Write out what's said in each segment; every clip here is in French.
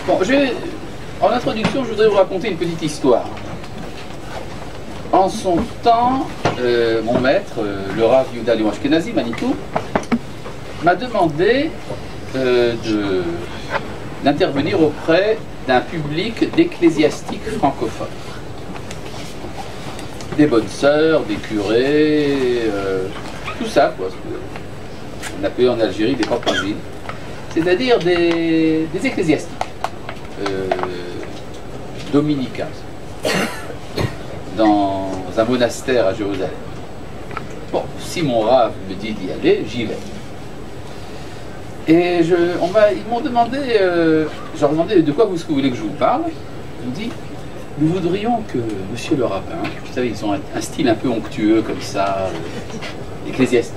Bon, en introduction, je voudrais vous raconter une petite histoire. En son temps, mon maître, le Rav Yehuda Leon Ashkenazi, Manitou, m'a demandé d'intervenir auprès d'un public d'ecclésiastiques francophones. Des bonnes sœurs, des curés, tout ça, quoi. On appelait en Algérie des papanzines, c'est-à-dire des ecclésiastiques dominicains, dans un monastère à Jérusalem. Bon, si mon Rav me dit d'y aller, j'y vais. Et ils m'ont demandé, je leur ai demandé de quoi vous voulez que je vous parle. Ils m'ont dit, nous voudrions que monsieur le rabbin, vous savez, ils ont un style un peu onctueux comme ça, ecclésiastique.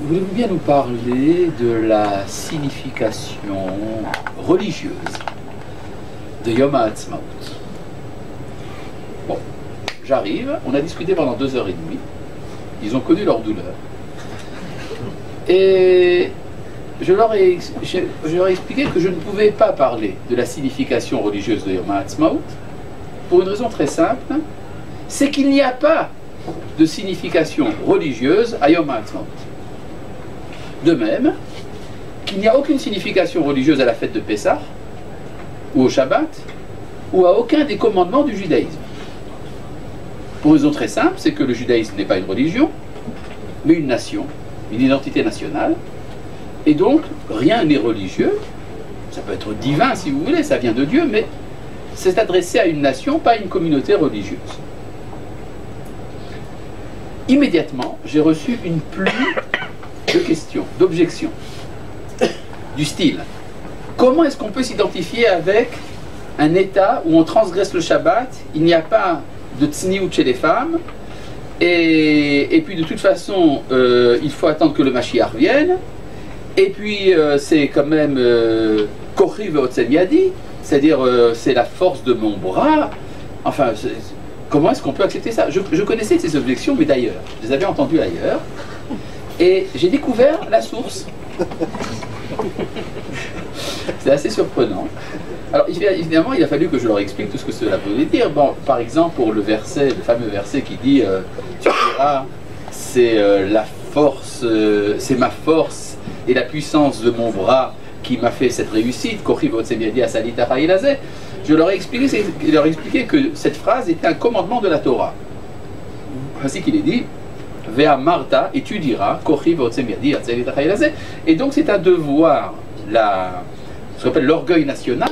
Voulez-vous bien nous parler de la signification religieuse de Yom HaAtzmaut? Bon, j'arrive, on a discuté pendant 2h30, ils ont connu leur douleur. Et je leur ai expliqué que je ne pouvais pas parler de la signification religieuse de Yom HaAtzmaut pour une raison très simple, c'est qu'il n'y a pas de signification religieuse à Yom HaAtzmaut. De même qu'il n'y a aucune signification religieuse à la fête de Pessah, ou au Shabbat, ou à aucun des commandements du judaïsme. Pour une raison très simple, c'est que le judaïsme n'est pas une religion, mais une nation, une identité nationale, et donc rien n'est religieux. Ça peut être divin si vous voulez, ça vient de Dieu, mais c'est adressé à une nation, pas à une communauté religieuse. Immédiatement, j'ai reçu une pluie de questions, d'objections, du style: comment est-ce qu'on peut s'identifier avec un État où on transgresse le Shabbat, il n'y a pas de tsniout chez les femmes, et puis de toute façon, il faut attendre que le Mashiach vienne, et puis c'est quand même Kochi ve'otzem yadi, c'est-à-dire c'est la force de mon bras. Enfin, comment est-ce qu'on peut accepter ça? Je connaissais ces objections, mais d'ailleurs, je les avais entendues ailleurs, et j'ai découvert la source. C'est assez surprenant. Alors évidemment, il a fallu que je leur explique tout ce que cela voulait dire. Bon, par exemple, pour le verset, le fameux verset qui dit tu diras, c'est la force, c'est ma force et la puissance de mon bras qui m'a fait cette réussite. Je leur ai expliqué que cette phrase était un commandement de la Torah. Ainsi qu'il est dit, Vea Marta, et tu diras, et donc c'est un devoir, ce qu'on appelle l'orgueil national,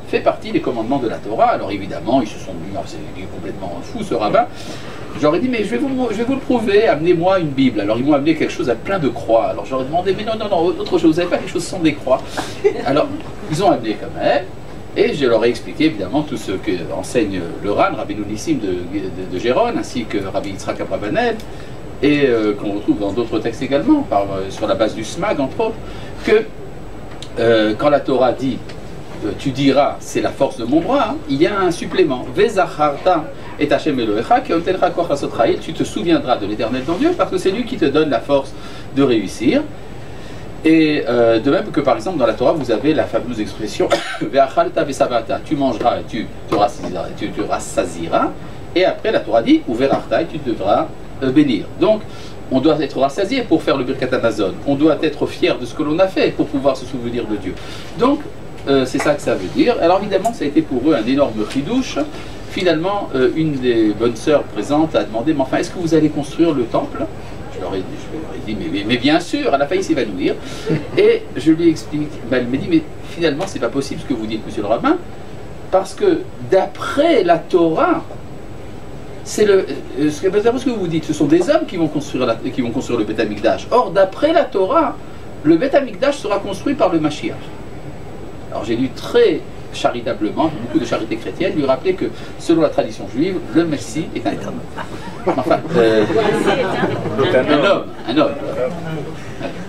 fait partie des commandements de la Torah. Alors évidemment, ils se sont dit, c'est complètement fou ce rabbin. J'aurais dit, mais je vais vous le prouver, amenez-moi une Bible. Alors ils m'ont amené quelque chose à plein de croix. Alors j'aurais demandé, mais non, autre chose, vous n'avez pas quelque chose sans des croix? Alors ils ont amené quand même, et je leur ai expliqué évidemment tout ce que enseigne le Ran, Rabbi Nounissim de Gérone, ainsi que Rabbi Yitzhak Abravanel, et qu'on retrouve dans d'autres textes également, sur la base du Smag entre autres, que quand la Torah dit tu diras, c'est la force de mon bras, hein, il y a un supplément. Vezacharta et Hashem Elohecha, tu te souviendras de l'Éternel ton Dieu, parce que c'est lui qui te donne la force de réussir. Et de même que par exemple dans la Torah, vous avez la fameuse expression Ve'achalta ve'savata, tu mangeras et tu te rassasiras. Et après la Torah dit Uverachta, et tu devras bénir. Donc on doit être rassasié pour faire le Birkat Hamazon. On doit être fier de ce que l'on a fait pour pouvoir se souvenir de Dieu. Donc c'est ça que ça veut dire. Alors évidemment, ça a été pour eux un énorme chidouche. Finalement, une des bonnes sœurs présentes a demandé, mais enfin, est-ce que vous allez construire le temple? Je leur ai dit, mais bien sûr, elle a failli s'évanouir. Et je lui explique, elle m'a dit, mais finalement, c'est pas possible ce que vous dites, monsieur le rabbin, parce que d'après la Torah, ce que vous dites, ce sont des hommes qui vont construire le Beth Amikdash. Or, d'après la Torah, le Beth Amikdash sera construit par le Mashiach. Alors j'ai lu très charitablement, beaucoup de charité chrétienne, lui rappeler que selon la tradition juive, le Messie est un homme. Enfin, un homme,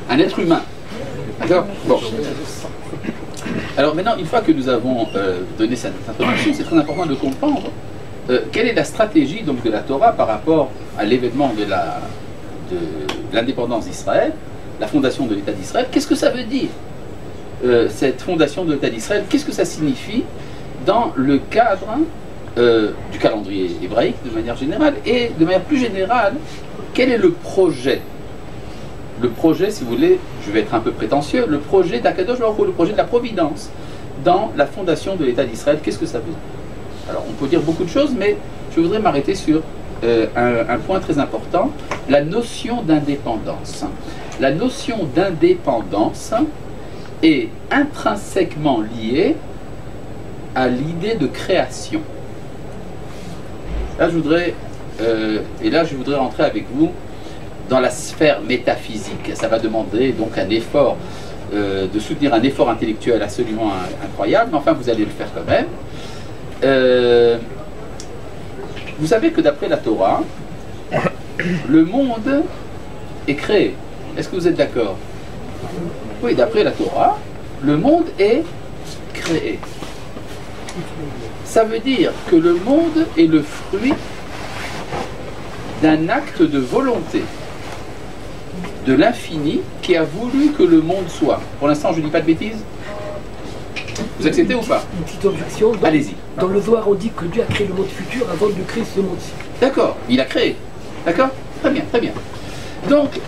un être humain. D'accord? Bon. Alors maintenant, une fois que nous avons donné cette introduction, c'est très important de comprendre quelle est la stratégie donc, de la Torah par rapport à l'événement de l'indépendance d'Israël, la fondation de l'État d'Israël. Qu'est-ce que ça veut dire? cette fondation de l'État d'Israël, qu'est-ce que ça signifie dans le cadre du calendrier hébraïque de manière générale, et de manière plus générale, quel est le projet? Le projet, si vous voulez, je vais être un peu prétentieux, le projet d'Akadosh Baruch Hu, le projet de la providence dans la fondation de l'État d'Israël, qu'est-ce que ça veut dire? Alors on peut dire beaucoup de choses, mais je voudrais m'arrêter sur un point très important, la notion d'indépendance. La notion d'indépendance est intrinsèquement liée à l'idée de création. Là, je voudrais rentrer avec vous dans la sphère métaphysique. Ça va demander donc un effort, de soutenir un effort intellectuel absolument incroyable, mais enfin vous allez le faire quand même. Vous savez que d'après la Torah, le monde est créé. Est-ce que vous êtes d'accord? Oui, d'après la Torah, le monde est créé. Ça veut dire que le monde est le fruit d'un acte de volonté de l'infini qui a voulu que le monde soit. Pour l'instant, je ne dis pas de bêtises. Vous acceptez ou pas? Une petite objection. Allez-y. Dans le Zohar, on dit que Dieu a créé le monde futur avant de créer ce monde-ci. D'accord, il a créé. D'accord? Très bien, très bien. Donc,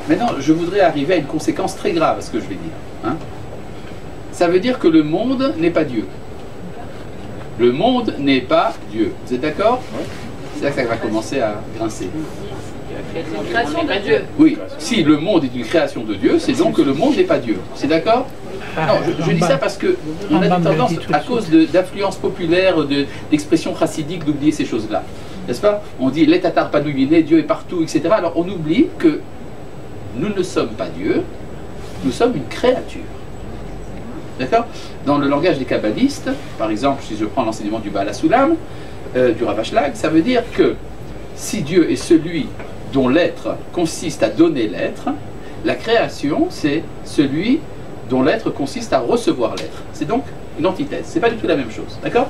maintenant, je voudrais arriver à une conséquence très grave à ce que je vais dire. Hein? Ça veut dire que le monde n'est pas Dieu. Le monde n'est pas Dieu. Vous êtes d'accord? C'est là que ça va commencer à grincer. C'est une création de Dieu. Oui, si le monde est une création de Dieu, c'est donc que le monde n'est pas Dieu. C'est d'accord? Non, je dis ça parce qu'on a des tendances, à cause d'influences populaires, d'expressions chassidiques, d'oublier ces choses-là. N'est-ce pas? On dit « les Tatars Panouïné, Dieu est partout », etc. Alors on oublie que nous ne sommes pas Dieu, nous sommes une créature. D'accord? Dans le langage des kabbalistes, par exemple, si je prends l'enseignement du Baal HaSulam, du Rav Ashlag, ça veut dire que si Dieu est celui dont l'être consiste à donner l'être, la création, c'est celui dont l'être consiste à recevoir l'être. C'est donc une antithèse. C'est pas du tout la même chose. D'accord?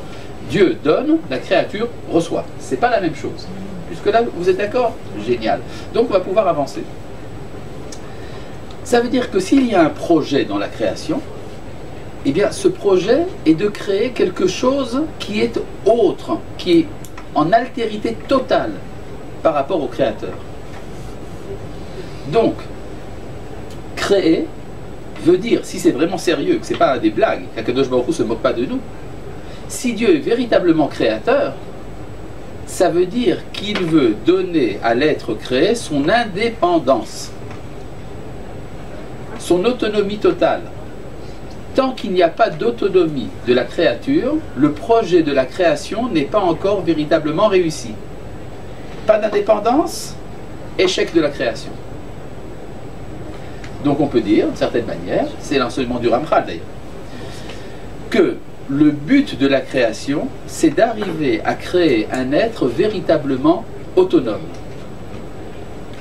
Dieu donne, la créature reçoit. C'est pas la même chose. Jusque-là, vous êtes d'accord? Génial. Donc on va pouvoir avancer. Ça veut dire que s'il y a un projet dans la création, eh bien ce projet est de créer quelque chose qui est autre, qui est en altérité totale par rapport au créateur. Donc, créer veut dire, si c'est vraiment sérieux, que ce n'est pas des blagues, qu'Akadosh Baruch Hu ne se moque pas de nous, si Dieu est véritablement créateur, ça veut dire qu'il veut donner à l'être créé son indépendance, son autonomie totale. Tant qu'il n'y a pas d'autonomie de la créature, le projet de la création n'est pas encore véritablement réussi. Pas d'indépendance, échec de la création. Donc on peut dire, d'une certaine manière, c'est l'enseignement du Ramchal d'ailleurs, que le but de la création, c'est d'arriver à créer un être véritablement autonome.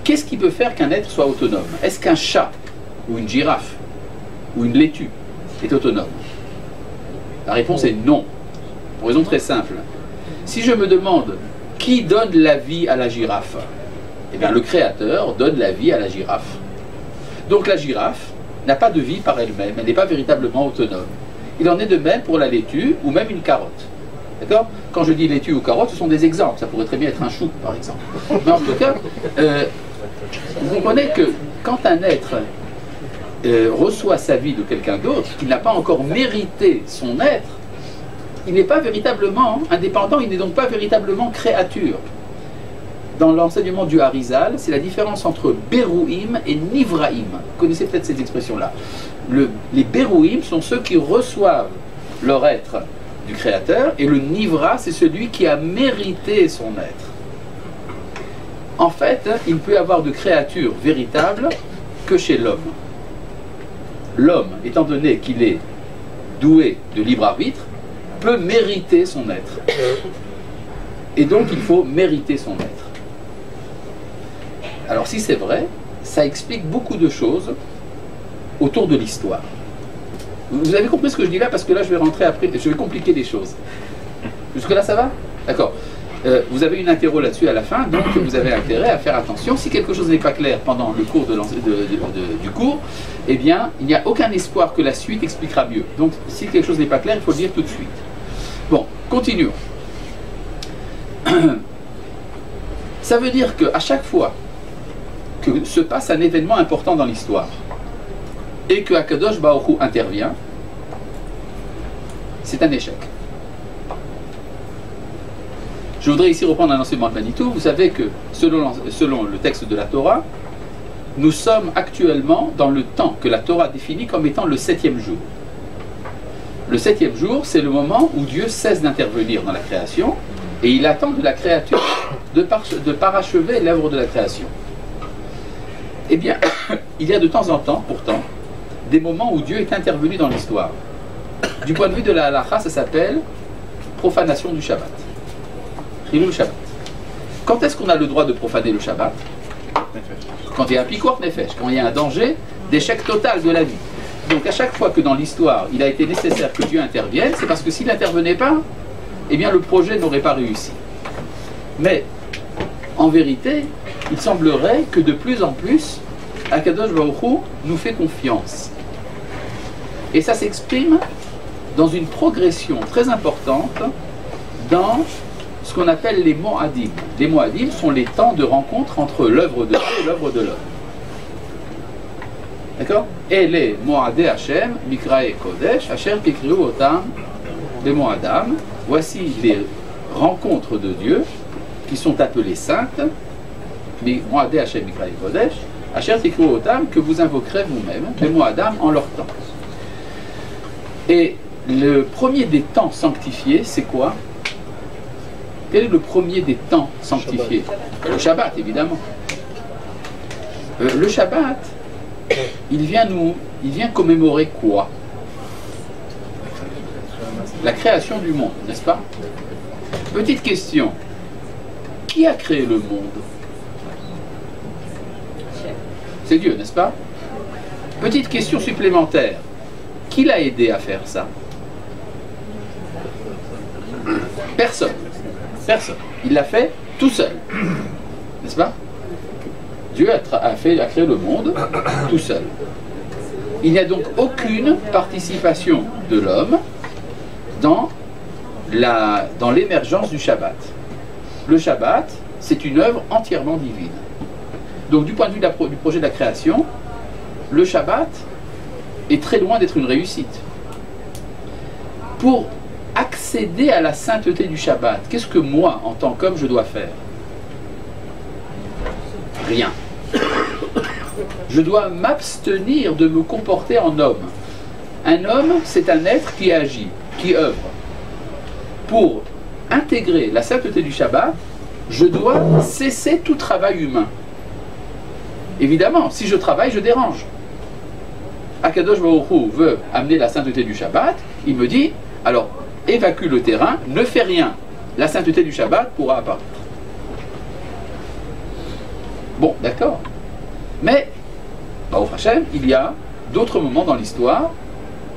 Qu'est-ce qui peut faire qu'un être soit autonome? Est-ce qu'un chat, ou une girafe, ou une laitue est autonome? La réponse est non, pour raison très simple. Si je me demande qui donne la vie à la girafe, eh bien le créateur donne la vie à la girafe. Donc la girafe n'a pas de vie par elle-même, elle n'est pas véritablement autonome. Il en est de même pour la laitue ou même une carotte. D'accord? Quand je dis laitue ou carotte, ce sont des exemples. Ça pourrait très bien être un chou, par exemple. Mais en tout cas, vous comprenez que quand un être reçoit sa vie de quelqu'un d'autre, qui n'a pas encore mérité son être, il n'est pas véritablement indépendant, il n'est donc pas véritablement créature. Dans l'enseignement du Harizal, c'est la différence entre Berouim et Nivraim. Vous connaissez peut-être ces expressions-là. Les Berouim sont ceux qui reçoivent leur être du Créateur, et le Nivra, c'est celui qui a mérité son être. En fait, il ne peut y avoir de créature véritable que chez l'homme. L'homme, étant donné qu'il est doué de libre arbitre, peut mériter son être. Et donc il faut mériter son être. Alors si c'est vrai, ça explique beaucoup de choses autour de l'histoire. Vous avez compris ce que je dis là? Parce que là je vais rentrer après, je vais compliquer les choses. Jusque là ça va? D'accord. vous avez une interro là-dessus à la fin, donc vous avez intérêt à faire attention. Si quelque chose n'est pas clair pendant le cours du cours, eh bien, il n'y a aucun espoir que la suite expliquera mieux. Donc, si quelque chose n'est pas clair, il faut le dire tout de suite. Bon, continuons. Ça veut dire qu'à chaque fois que se passe un événement important dans l'histoire et que Akadosh Baruch Hu intervient, c'est un échec. Je voudrais ici reprendre un enseignement de Manitou. Vous savez que selon le texte de la Torah, nous sommes actuellement dans le temps que la Torah définit comme étant le 7e jour. Le 7e jour, c'est le moment où Dieu cesse d'intervenir dans la création et il attend de la créature de parachever l'œuvre de la création. Eh bien, il y a de temps en temps, pourtant, des moments où Dieu est intervenu dans l'histoire. Du point de vue de la halakha, ça s'appelle profanation du Shabbat. Chilul Shabbat. Quand est-ce qu'on a le droit de profaner le Shabbat? Quand il y a un pikuach nefesh, quand il y a un danger d'échec total de la vie. Donc à chaque fois que dans l'histoire, il a été nécessaire que Dieu intervienne, c'est parce que s'il n'intervenait pas, eh bien le projet n'aurait pas réussi. Mais, en vérité, il semblerait que de plus en plus, Akadosh Baruch Hu nous fait confiance. Et ça s'exprime dans une progression très importante dans ce qu'on appelle les Moadim. Les Moadim sont les temps de rencontre entre l'œuvre de Dieu et l'œuvre de l'homme. D'accord? Et les Moadé Hashem, Mikrae Kodesh, Asher Kikriu Otam, les Moadam. Voici les rencontres de Dieu qui sont appelées saintes, Moadé Hashem, Mikrae Kodesh, Asher Kikriu Otam, que vous invoquerez vous-même, les Moadam en leur temps. Et le premier des temps sanctifiés, c'est quoi? Quel est le premier des temps sanctifiés? Le Shabbat, évidemment. Le Shabbat, il vient commémorer quoi? La création du monde, n'est-ce pas? Petite question. Qui a créé le monde? C'est Dieu, n'est-ce pas? Petite question supplémentaire. Qui l'a aidé à faire ça? Personne. Personne. Il l'a fait tout seul. N'est-ce pas? Dieu a créé le monde tout seul. Il n'y a donc aucune participation de l'homme dans l'émergence du Shabbat. Le Shabbat, c'est une œuvre entièrement divine. Donc du point de vue du projet de la création, le Shabbat est très loin d'être une réussite. Pour accéder à la sainteté du Shabbat, qu'est-ce que moi, en tant qu'homme, je dois faire? Rien. Je dois m'abstenir de me comporter en homme. Un homme, c'est un être qui agit, qui œuvre. Pour intégrer la sainteté du Shabbat, je dois cesser tout travail humain. Évidemment, si je travaille, je dérange. Akadosh Baruch Hu veut amener la sainteté du Shabbat, il me dit, alors, évacue le terrain, ne fais rien. La sainteté du Shabbat pourra apparaître. Bon, d'accord. Mais, au Hashem, il y a d'autres moments dans l'histoire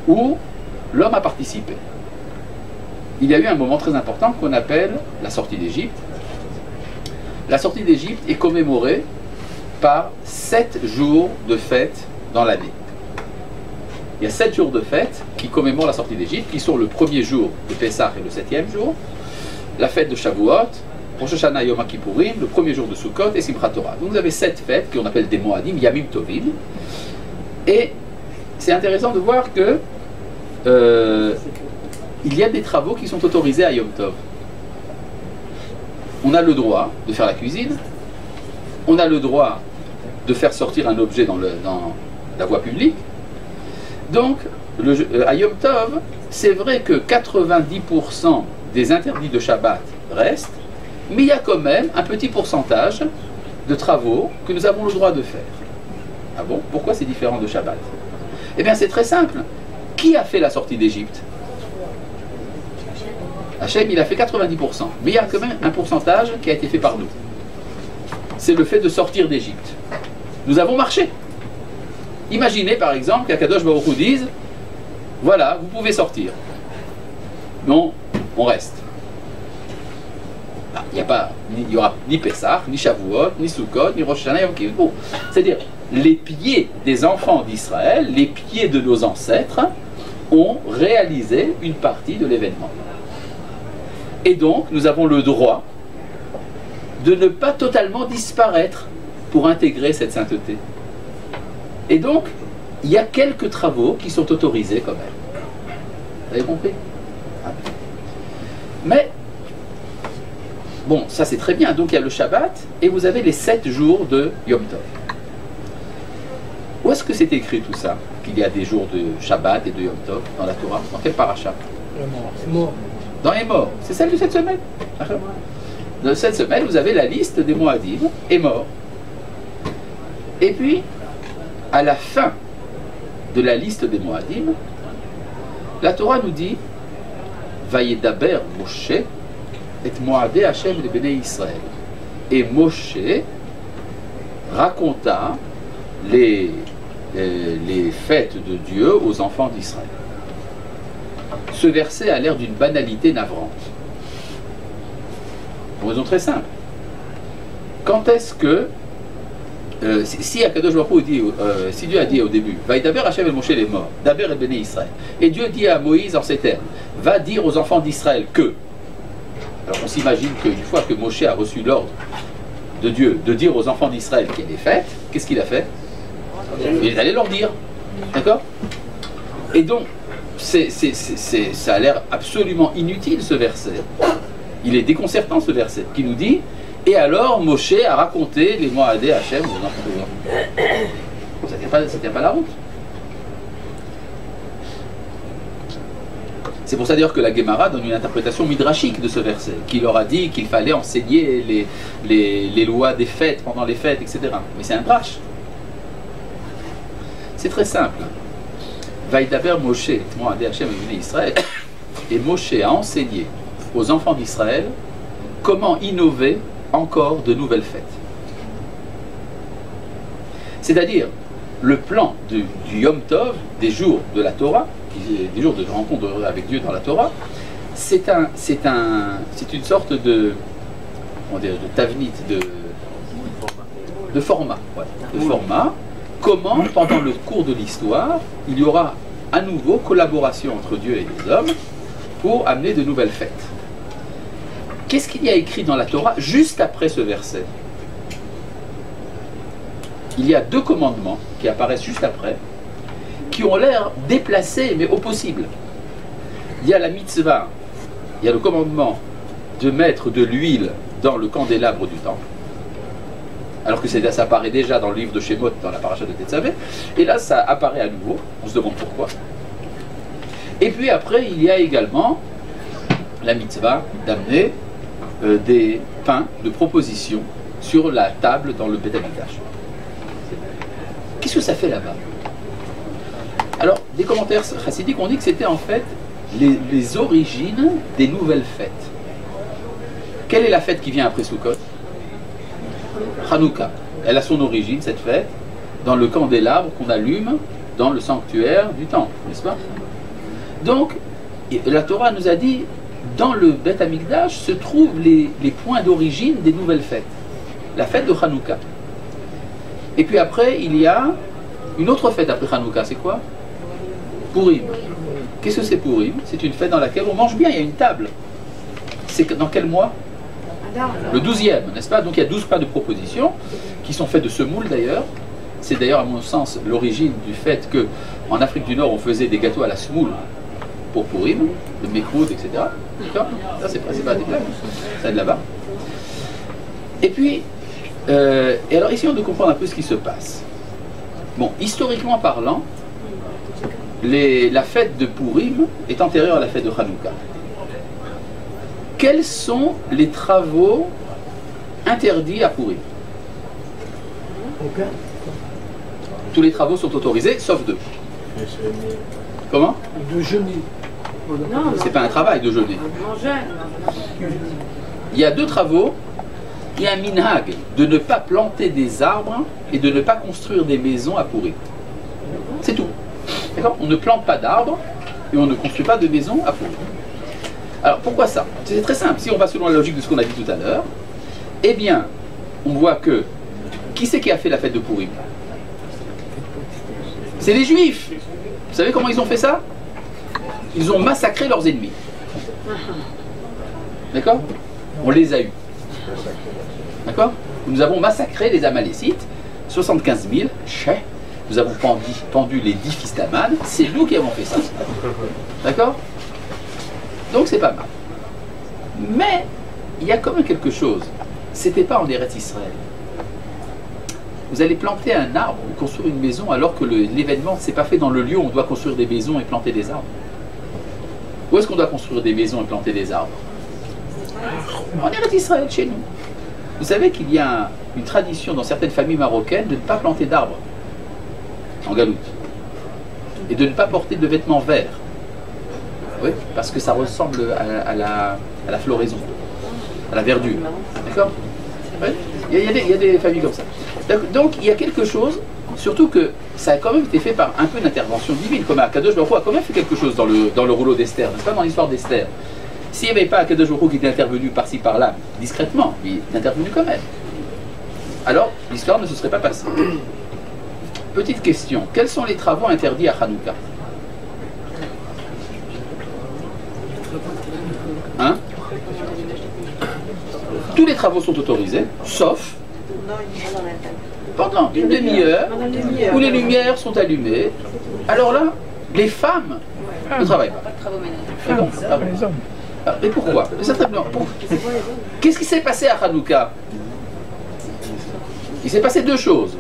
où l'homme a participé. Il y a eu un moment très important qu'on appelle la sortie d'Égypte. La sortie d'Égypte est commémorée par 7 jours de fête dans l'année. Il y a 7 jours de fête qui commémorent la sortie d'Égypte, qui sont le premier jour de Pessah et le 7e jour, la fête de Shavuot, Rosh Hashanah Yom Kippourim, le premier jour de Sukkot et Simchat Torah. Donc vous avez 7 fêtes qu'on appelle des Moadim, Yamim Tovim. Et c'est intéressant de voir que il y a des travaux qui sont autorisés à Yom Tov. On a le droit de faire la cuisine, on a le droit de faire sortir un objet dans la voie publique. Donc, à Yom Tov, c'est vrai que 90% des interdits de Shabbat restent, mais il y a quand même un petit pourcentage de travaux que nous avons le droit de faire. Ah bon? Pourquoi c'est différent de Shabbat? Eh bien, c'est très simple. Qui a fait la sortie d'Égypte? Hachem, il a fait 90%. Mais il y a quand même un pourcentage qui a été fait par nous. C'est le fait de sortir d'Égypte. Nous avons marché. Imaginez par exemple qu'Akadosh Baruch Hu dise, voilà, vous pouvez sortir. Non, on reste. Bah, il n'y aura ni Pessah, ni Shavuot, ni Sukkot, ni Rosh Hashanah, ni Yom Kippur. C'est-à-dire, les pieds des enfants d'Israël, les pieds de nos ancêtres, ont réalisé une partie de l'événement. Et donc, nous avons le droit de ne pas totalement disparaître pour intégrer cette sainteté. Et donc, il y a quelques travaux qui sont autorisés quand même. Vous avez compris? Mais, bon, ça c'est très bien. Donc il y a le Shabbat et vous avez les 7 jours de Yom Tov. Où est-ce que c'est écrit tout ça? Qu'il y a des jours de Shabbat et de Yom Tov dans la Torah? Dans quel paracha? C'est mort. Dans les morts. C'est celle de cette semaine. Dans cette semaine, vous avez la liste des Moadim et morts. Et puis, à la fin de la liste des Moadim, la Torah nous dit Vayedaber Moshe et Moadé Hashem de Béné Israël. Et Moshe raconta les fêtes de Dieu aux enfants d'Israël. Ce verset a l'air d'une banalité navrante. Pour une raison très simple. Quand est-ce que si Akadosh Baruch Hu dit, si Dieu a dit au début, Vaïdaber Hashem et Moshe les morts, Daber et Béné Israël, et Dieu dit à Moïse en ces termes, va dire aux enfants d'Israël que, alors on s'imagine qu'une fois que Moshe a reçu l'ordre de Dieu de dire aux enfants d'Israël qu'il y a des fêtes, qu'est-ce qu'il a fait? Il est allé leur dire, d'accord? Et donc, ça a l'air absolument inutile ce verset. Il est déconcertant ce verset qui nous dit. Et alors, Moshe a raconté les Moadé Hachem aux enfants de l'homme. Ça tient pas la route. C'est pour ça d'ailleurs que la Gemara donne une interprétation midrashique de ce verset, qui leur a dit qu'il fallait enseigner les lois des fêtes pendant les fêtes, etc. Mais c'est un drache. C'est très simple. Vaïdaber Moshe, Moadé Hachem et Béné Israël, et Moshe a enseigné aux enfants d'Israël comment innover encore de nouvelles fêtes. C'est-à-dire, le plan du Yom Tov, des jours de la Torah, des jours de rencontre avec Dieu dans la Torah, c'est une sorte de, comment dire, de tavnit, de format. Voilà, de format. Comment, pendant le cours de l'histoire, il y aura à nouveau collaboration entre Dieu et les hommes pour amener de nouvelles fêtes. Qu'est-ce qu'il y a écrit dans la Torah juste après ce verset? Il y a 2 commandements qui apparaissent juste après, qui ont l'air déplacés, mais au possible. Il y a la mitzvah, il y a le commandement de mettre de l'huile dans le candélabre du temple, alors que ça apparaît déjà dans le livre de Shemot, dans la paracha de Tetzavé, et là ça apparaît à nouveau, on se demande pourquoi. Et puis après, il y a également la mitzvah d'amener des pains de proposition sur la table dans le Beth Amikdash. Qu'est-ce que ça fait là-bas? Alors, des commentaires chassidiques ont dit que c'était en fait les origines des nouvelles fêtes. Quelle est la fête qui vient après Sukkot? Hanouka. Elle a son origine, cette fête, dans le candélabre qu'on allume dans le sanctuaire du temple, n'est-ce pas? Donc, la Torah nous a dit, dans le Beth Amikdash se trouvent les points d'origine des nouvelles fêtes. La fête de Hanouka. Et puis après, il y a une autre fête après Hanouka, c'est quoi? Purim. Qu'est-ce que c'est Purim? C'est une fête dans laquelle on mange bien, il y a une table. C'est dans quel mois? Le 12e, n'est-ce pas? Donc il y a 12 pains de proposition qui sont faits de semoule d'ailleurs. C'est d'ailleurs à mon sens l'origine du fait que en Afrique du Nord on faisait des gâteaux à la semoule pour Purim, le mekrout, etc. D'accord? Ça c'est pas des blagues, ça de là-bas. Et puis, et alors essayons de comprendre un peu ce qui se passe. Bon, historiquement parlant, la fête de Purim est antérieure à la fête de Hanouka. Quels sont les travaux interdits à Purim? Tous les travaux sont autorisés, sauf 2. Comment? De jeûner. C'est pas un travail de jeûner. Il y a 2 travaux. Il y a un minhag de ne pas planter des arbres et de ne pas construire des maisons à Purim. C'est tout. D'accord? On ne plante pas d'arbres et on ne construit pas de maisons à Purim. Alors pourquoi ça? C'est très simple. Si on va selon la logique de ce qu'on a dit tout à l'heure, eh bien, on voit que qui c'est qui a fait la fête de Pourim? C'est les Juifs. Vous savez comment ils ont fait ça? Ils ont massacré leurs ennemis. D'accord? On les a eus. D'accord? Nous avons massacré les Amalécites, 75 000, nous avons pendu les 10 fils d'Aman, c'est nous qui avons fait ça. D'accord? Donc c'est pas mal. Mais il y a quand même quelque chose. C'était pas en Eretz Israël. Vous allez planter un arbre ou construire une maison alors que l'événement ne s'est pas fait dans le lieu où on doit construire des maisons et planter des arbres. Où est-ce qu'on doit construire des maisons et planter des arbres? En Eretz Israël, chez nous. Vous savez qu'il y a une tradition dans certaines familles marocaines de ne pas planter d'arbres en galoute et de ne pas porter de vêtements verts. Oui, parce que ça ressemble à la floraison, à la verdure. D'accord? Oui. Il y a des familles comme ça. Donc il y a quelque chose, surtout que ça a quand même été fait par un peu d'intervention divine, comme Akadosh Baruch Hu a quand même fait quelque chose dans le rouleau d'Esther, n'est-ce pas, dans l'histoire d'Esther. S'il n'y avait pas Akadosh Baruch Hu qui était intervenu par-ci par-là, discrètement, il est intervenu quand même. Alors, l'histoire ne se serait pas passée. Petite question, quels sont les travaux interdits à Hanouka? Hein? Tous les travaux sont autorisés, sauf pendant une demi-heure où les lumières sont allumées. Alors là, les femmes ne travaillent pas. Et pourquoi? Qu'est-ce qui s'est passé à Hanouka? Il s'est passé deux choses.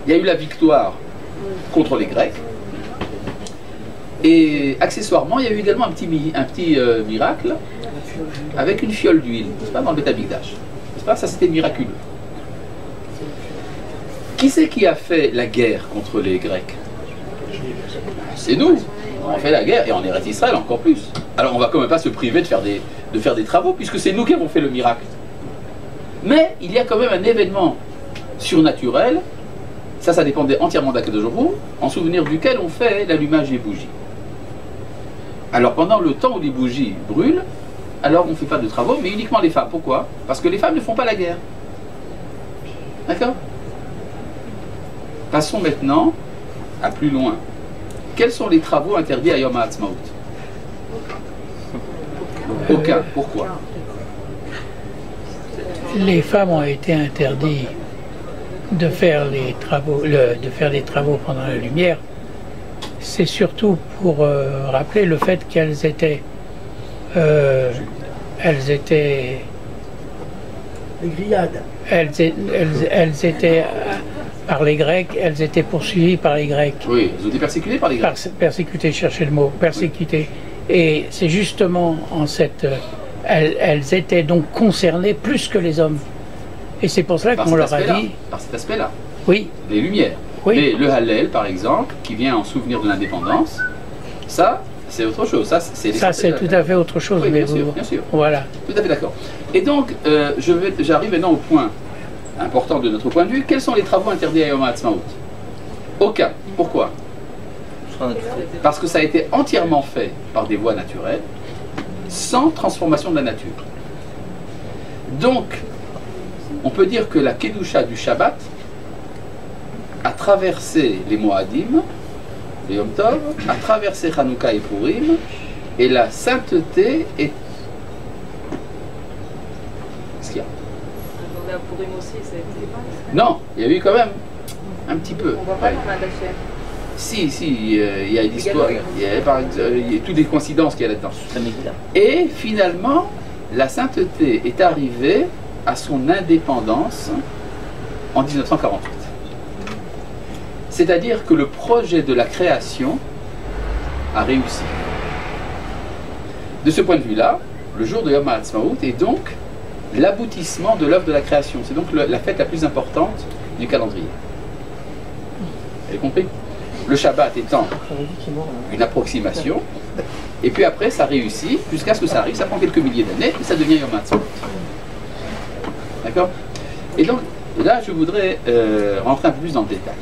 Il y a eu la victoire contre les Grecs. Et accessoirement, il y a eu également un petit miracle avec une fiole d'huile, n'est-ce pas, dans le Beth Amikdash. N'est-ce pas? Ça, c'était miraculeux. Qui c'est qui a fait la guerre contre les Grecs? C'est nous. On fait la guerre, et en Eretz Israël encore plus. Alors on va quand même pas se priver de faire des travaux, puisque c'est nous qui avons fait le miracle. Mais il y a quand même un événement surnaturel, ça dépendait entièrement d'Akadosh Baruch Hu, en souvenir duquel on fait l'allumage des bougies. Alors pendant le temps où les bougies brûlent, alors on ne fait pas de travaux, mais uniquement les femmes. Pourquoi? Parce que les femmes ne font pas la guerre. D'accord? Passons maintenant à plus loin. Quels sont les travaux interdits à Yom HaAtzmaut? Aucun. Pourquoi? Les femmes ont été interdites de faire les travaux pendant la lumière. C'est surtout pour rappeler le fait qu'elles étaient Les grillades. elles étaient par les Grecs, elles étaient poursuivies par les Grecs. Oui, elles ont été persécutées par les Grecs. Persécutées, cherchez le mot, persécutées. Et c'est justement en cette... Elles étaient donc concernées plus que les hommes. Et c'est pour cela qu'on leur a dit... Par cet aspect-là. Oui. Les lumières. Oui. Mais le Hallel, par exemple, qui vient en souvenir de l'indépendance, ça, c'est autre chose. Ça, c'est tout à fait autre chose. Oui, mais bien sûr. Voilà. Tout à fait d'accord. Et donc, j'arrive maintenant au point important de notre point de vue. Quels sont les travaux interdits à Yom HaAtzmaut? Aucun. Pourquoi? Parce que ça a été entièrement fait par des voies naturelles, sans transformation de la nature. Donc, on peut dire que la Kedusha du Shabbat a traversé les Moadim, les Yom Tov, a traversé Hanouka et Purim, et la sainteté est... Qu'est-ce qu'il y a? Purim aussi, ça a été... Non, il y a eu quand même un petit peu. On voit pas dans Madaché. Si, il y a une histoire, il y a toutes les coïncidences qu'il y a là-dedans. Et finalement, la sainteté est arrivée à son indépendance en 1948. C'est-à-dire que le projet de la création a réussi. De ce point de vue-là, le jour de Yom HaAtzmaut est donc l'aboutissement de l'œuvre de la création. C'est donc la fête la plus importante du calendrier. Vous avez compris? Le Shabbat étant une approximation, et puis après ça réussit, jusqu'à ce que ça arrive, ça prend quelques milliers d'années, et ça devient Yom HaAtzmaut. D'accord? Et donc, là je voudrais rentrer un peu plus dans le détail.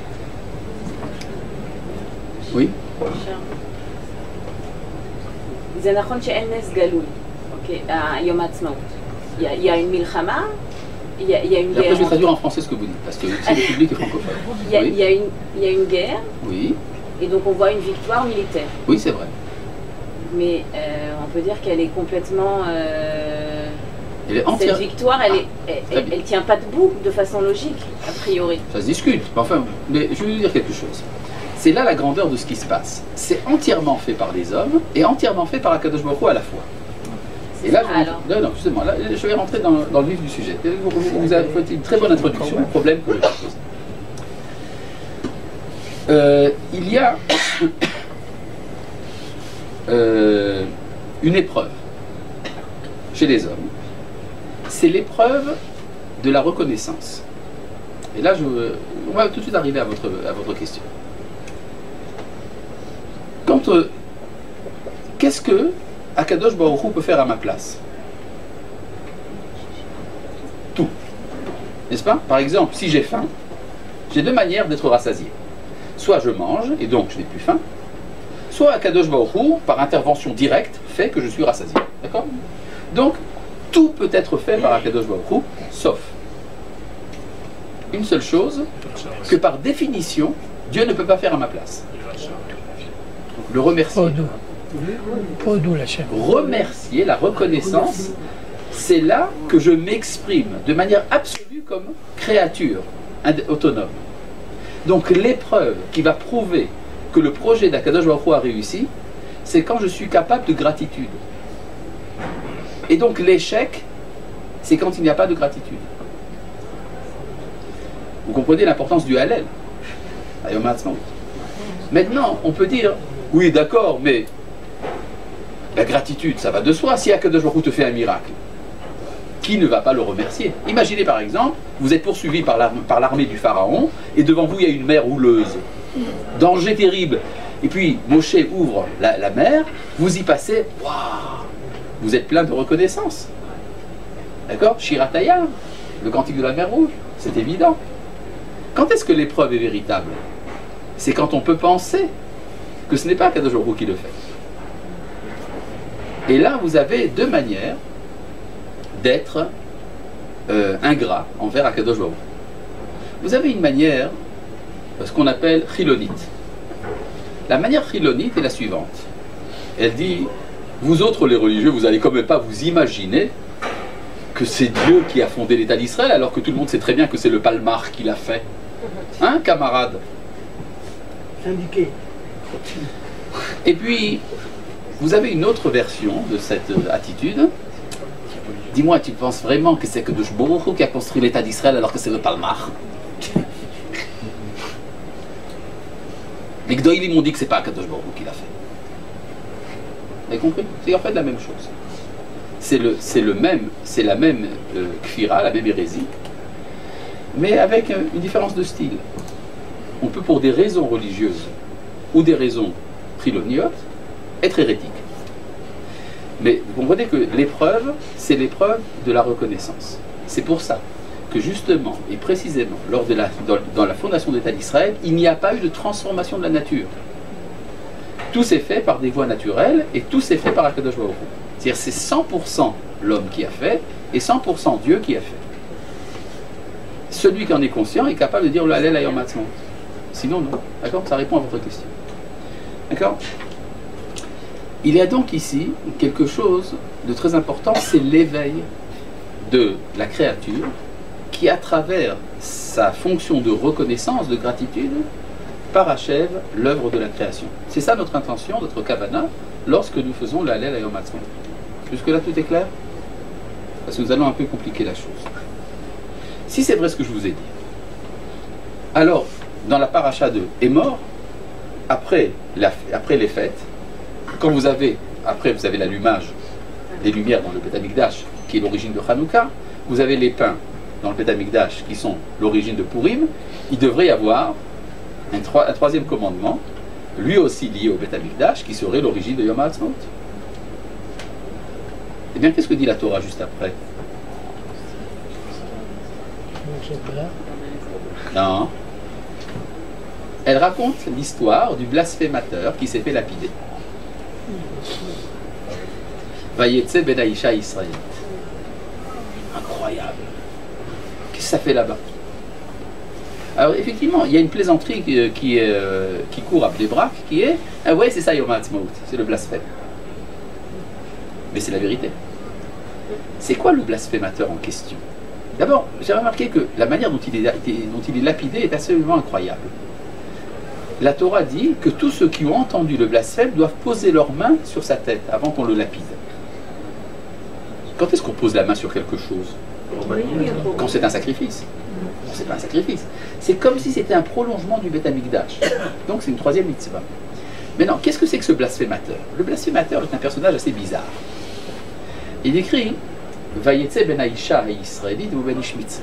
Oui? זה נכון שאין נס גלוי. Ok, à Yom Ha'atzmaut. Il y a une milchama, il y a une Et après, guerre. je vais traduire en français ce que vous dites, parce que si le public est francophone. Il y a une guerre, Oui, et donc on voit une victoire militaire. oui, c'est vrai. Mais on peut dire qu'elle est complètement. Elle est Cette entière. victoire, elle tient pas debout de façon logique, a priori. Ça se discute. Enfin, mais je vais vous dire quelque chose. C'est là la grandeur de ce qui se passe. C'est entièrement fait par les hommes et entièrement fait par Akadosh Baruch Hu à la fois. Et là, non, justement, là, je vais rentrer dans le vif du sujet. Vous avez fait une très bonne introduction au problème que je vais poser. Il y a une épreuve chez les hommes. C'est l'épreuve de la reconnaissance. Et là, on va tout de suite arriver à votre question. Qu'est-ce que Akadosh Baruch Hu peut faire à ma place? Tout. N'est-ce pas? Par exemple, si j'ai faim, j'ai deux manières d'être rassasié. Soit je mange, et donc je n'ai plus faim, soit Akadosh Baruch Hu, par intervention directe, fait que je suis rassasié. D'accord? Donc, tout peut être fait par Akadosh Baruch Hu, sauf une seule chose, que par définition, Dieu ne peut pas faire à ma place. Le remercier. Podou la chaîne. Remercier, la reconnaissance, c'est là que je m'exprime de manière absolue comme créature autonome. Donc l'épreuve qui va prouver que le projet d'Akadosh Baruch Hu a réussi, c'est quand je suis capable de gratitude. Et donc l'échec, c'est quand il n'y a pas de gratitude. Vous comprenez l'importance du Hallel à Yom Ha'atzmaut. Maintenant, on peut dire, oui d'accord, mais la gratitude, ça va de soi. Si Akadosh Baruch Hu te fait un miracle, qui ne va pas le remercier? Imaginez par exemple, vous êtes poursuivi par l'armée du Pharaon, et devant vous il y a une mer houleuse. Danger terrible. Et puis Moshe ouvre la mer, vous y passez, waouh, vous êtes plein de reconnaissance. D'accord? Shiratayam, le cantique de la mer rouge, c'est évident. Quand est-ce que l'épreuve est véritable? C'est quand on peut penser que ce n'est pas Akadosh Baruch Hu qui le fait. Et là, vous avez deux manières d'être ingrat envers Akadosh Baruch Hu. Vous avez une manière, ce qu'on appelle chilonite. La manière chilonite est la suivante. Elle dit, vous autres les religieux, vous n'allez quand même pas vous imaginer que c'est Dieu qui a fondé l'État d'Israël, alors que tout le monde sait très bien que c'est le Palmar qui l'a fait. Hein, camarade? Syndiqué. Et puis, vous avez une autre version de cette attitude. Dis-moi, tu penses vraiment que c'est Akadosh Baruch Hu qui a construit l'État d'Israël alors que c'est le Palmar? Les Gdoïlim m'ont dit que c'est pas Akadosh Baruch Hu qui l'a fait. Vous avez compris? C'est en fait la même chose. C'est la même kfira, la même hérésie, mais avec une différence de style. On peut, pour des raisons religieuses ou des raisons chiloniotes, être hérétique. Mais vous comprenez que l'épreuve, c'est l'épreuve de la reconnaissance. C'est pour ça que justement et précisément, dans la fondation de l'État d'Israël, il n'y a pas eu de transformation de la nature. Tout s'est fait par des voies naturelles et tout s'est fait par Akadosh Baruch Hu. C'est-à-dire c'est 100% l'homme qui a fait et 100% Dieu qui a fait. Celui qui en est conscient est capable de dire le Hallel Hayom Ha'atzmaut. Sinon, non. D'accord? Ça répond à votre question. D'accord? Il y a donc ici quelque chose de très important, c'est l'éveil de la créature qui, à travers sa fonction de reconnaissance, de gratitude, parachève l'œuvre de la création. C'est ça notre intention, notre kavana, lorsque nous faisons le Hallel Hayom Ha'atzmaut. Jusque-là, tout est clair? Parce que nous allons un peu compliquer la chose. Si c'est vrai ce que je vous ai dit, alors, dans la paracha de Émor, après les fêtes, quand vous avez l'allumage des lumières dans le Beth Amikdash, qui est l'origine de Hanouka, vous avez les pains dans le Beth Amikdash, qui sont l'origine de Purim, il devrait y avoir un troisième commandement, lui aussi lié au Beth Amikdash, qui serait l'origine de Yom Ha'atzmaut. Eh bien, qu'est-ce que dit la Torah juste après? Non. Elle raconte l'histoire du blasphémateur qui s'est fait lapider. Vayetse ben Aïcha Israël. Incroyable. Qu'est-ce que ça fait là-bas? Alors effectivement, il y a une plaisanterie qui court à Bnei-Brak, qui est ah ouais, c'est ça Yom HaAtzmaut, c'est le blasphème. Mais c'est la vérité. C'est quoi le blasphémateur en question? D'abord, j'ai remarqué que la manière dont il est lapidé est absolument incroyable. La Torah dit que tous ceux qui ont entendu le blasphème doivent poser leurs mains sur sa tête avant qu'on le lapide. Quand est-ce qu'on pose la main sur quelque chose? Quand c'est un sacrifice. Bon, c'est pas un sacrifice. C'est comme si c'était un prolongement du Beth Amikdash. Donc c'est une troisième mitzvah. Maintenant, qu'est-ce que c'est que ce blasphémateur? Le blasphémateur est un personnage assez bizarre. Il écrit Vayetse ben Aïcha et Israélite ou ben Ishmitzi.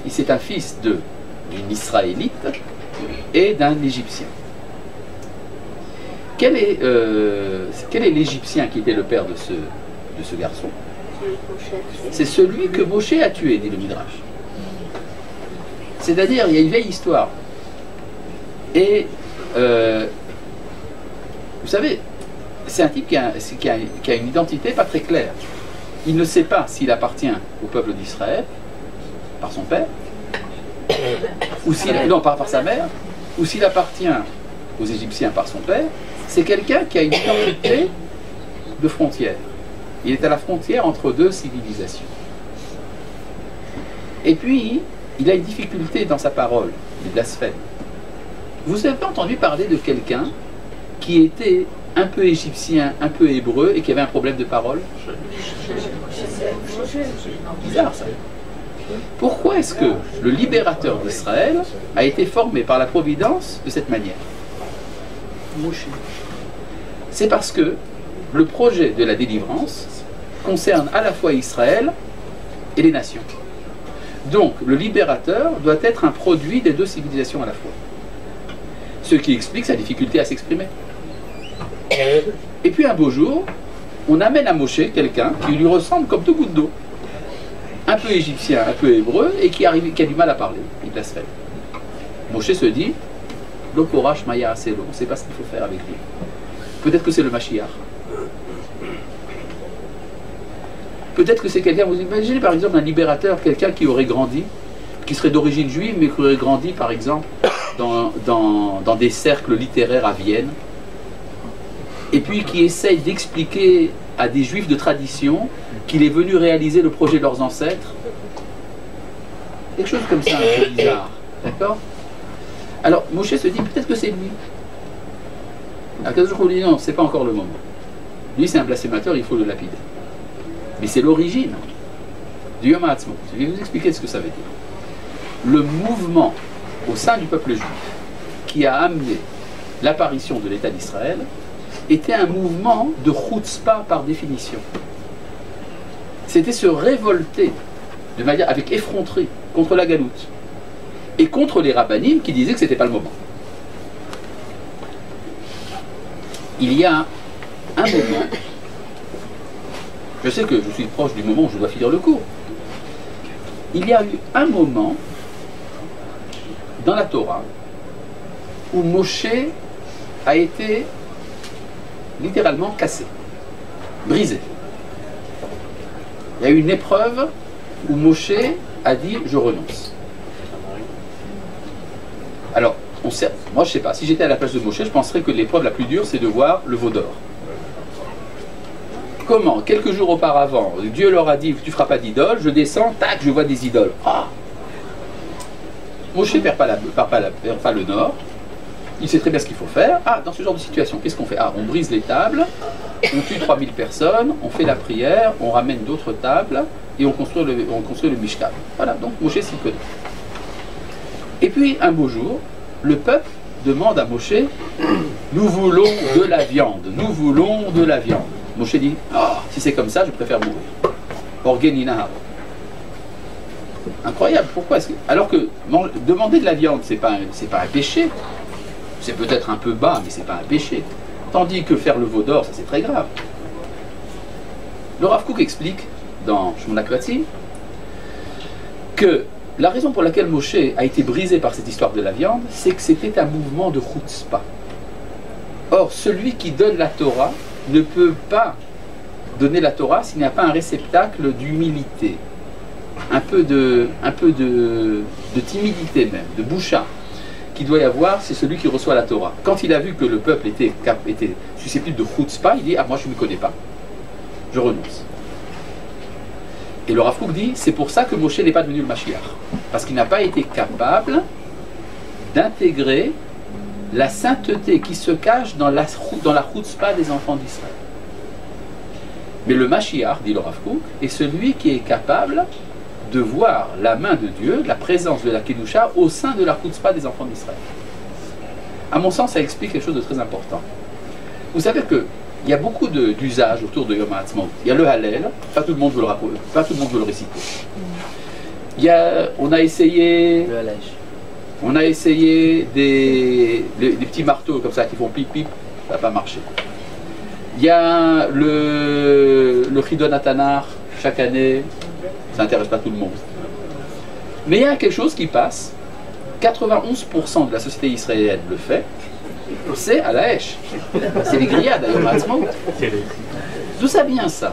C'est un fils d'une Israélite et d'un Égyptien. Quel est l'Égyptien qui était le père de ce garçon? C'est celui que Moshe a tué, dit le Midrash. C'est-à-dire, il y a une vieille histoire. Et vous savez, c'est un type qui a une identité pas très claire. Il ne sait pas s'il appartient au peuple d'Israël par son père, ou par sa mère, ou s'il appartient aux Égyptiens par son père. C'est quelqu'un qui a une identité de frontière. Il est à la frontière entre deux civilisations. Et puis, il a une difficulté dans sa parole, il blasphème. Vous avez entendu parler de quelqu'un qui était un peu égyptien, un peu hébreu et qui avait un problème de parole? Bizarre ça. Pourquoi est-ce que le libérateur d'Israël a été formé par la providence de cette manière? C'est parce que le projet de la délivrance concerne à la fois Israël et les nations. Donc le libérateur doit être un produit des deux civilisations à la fois. Ce qui explique sa difficulté à s'exprimer. Et puis un beau jour, on amène à Moshe quelqu'un qui lui ressemble comme deux gouttes d'eau. Un peu égyptien, un peu hébreu, et qui a du mal à parler. Il blasphème. Moshe se dit, l'okorash maya aselo, on ne sait pas ce qu'il faut faire avec lui. Peut-être que c'est le Mashiach. Peut-être que c'est quelqu'un, vous imaginez par exemple un libérateur, quelqu'un qui aurait grandi, qui serait d'origine juive, mais qui aurait grandi par exemple dans des cercles littéraires à Vienne, et puis qui essaye d'expliquer à des juifs de tradition qu'il est venu réaliser le projet de leurs ancêtres. Quelque chose comme ça, un peu bizarre. D'accord? Alors Moshe se dit, peut-être que c'est lui. Alors quelques jours, on lui dit, non, c'est pas encore le moment. Lui, c'est un blasphémateur, il faut le lapider. Mais c'est l'origine du Yom HaAtzmaut. Je vais vous expliquer ce que ça veut dire. Le mouvement au sein du peuple juif qui a amené l'apparition de l'État d'Israël était un mouvement de chutzpah par définition. C'était se révolter de manière avec effronterie contre la galoute et contre les rabbanim qui disaient que ce n'était pas le moment. Il y a un moment, je sais que je suis proche du moment où je dois finir le cours, il y a eu un moment dans la Torah où Moshe a été littéralement cassé, brisé. Il y a eu une épreuve où Moshe a dit « je renonce ». Alors, moi je ne sais pas, si j'étais à la place de Moshe, je penserais que l'épreuve la plus dure c'est de voir le veau d'or. Comment? Quelques jours auparavant, Dieu leur a dit « tu ne feras pas d'idole », je descends, tac, je vois des idoles. Ah, Moshe ne perd pas le nord, il sait très bien ce qu'il faut faire. Ah, dans ce genre de situation, qu'est-ce qu'on fait? Ah, on brise les tables, on tue 3000 personnes, on fait la prière, on ramène d'autres tables et on construit le Mishkan. Voilà, donc Moshe s'y connaît. Et puis, un beau jour, le peuple demande à Moshe « nous voulons de la viande, nous voulons de la viande ». Moshe dit « oh, si c'est comme ça, je préfère mourir ». Orgenina. Incroyable, pourquoi est-ce que... Alors que demander de la viande, c'est pas un péché. C'est peut-être un peu bas, mais c'est pas un péché. Tandis que faire le veau d'or, ça c'est très grave. Le Rav Kook explique dans Shmona Kratzim que la raison pour laquelle Moshe a été brisé par cette histoire de la viande, c'est que c'était un mouvement de chutzpah. Or, celui qui donne la Torah ne peut pas donner la Torah s'il n'y a pas un réceptacle d'humilité, un peu de timidité même, de boucha qu'il doit y avoir, c'est celui qui reçoit la Torah. Quand il a vu que le peuple était susceptible de chutzpah, il dit « Ah, moi je ne me connais pas, je renonce ». Et le Rav Kook dit « C'est pour ça que Moshe n'est pas devenu le Mashiach, parce qu'il n'a pas été capable d'intégrer la sainteté qui se cache dans la chutzpah des enfants d'Israël. » Mais le Mashiach, dit le Rav Kook, est celui qui est capable de voir la main de Dieu, la présence de la Kedusha au sein de la chutzpah des enfants d'Israël. À mon sens, ça explique quelque chose de très important. Vous savez qu'il y a beaucoup d'usages autour de Yom HaAtzmaut. Il y a le Hallel, pas tout le monde veut le réciter. On a essayé des petits marteaux comme ça qui font pip pip, ça n'a pas marché. Il y a le Chidon Atanar, chaque année, ça n'intéresse pas tout le monde. Mais il y a quelque chose qui passe, 91% de la société israélienne le fait, c'est à la Hesh. C'est les grillades à Yom HaAtzmaut. D'où ça vient ça?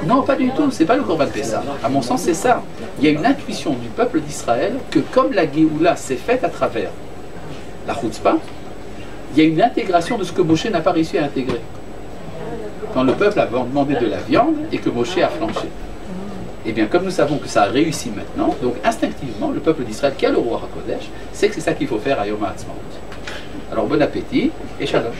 Non, pas du tout, c'est pas le Korban Pessah. À mon sens, c'est ça. Il y a une intuition du peuple d'Israël que comme la Géoula s'est faite à travers la chutzpah, il y a une intégration de ce que Moshe n'a pas réussi à intégrer. Quand le peuple a demandé de la viande et que Moshe a flanché. Eh bien, comme nous savons que ça a réussi maintenant, donc instinctivement, le peuple d'Israël qui a le roi HaKodesh sait que c'est ça qu'il faut faire à Yom HaAtzmaut. Alors bon appétit et shalom.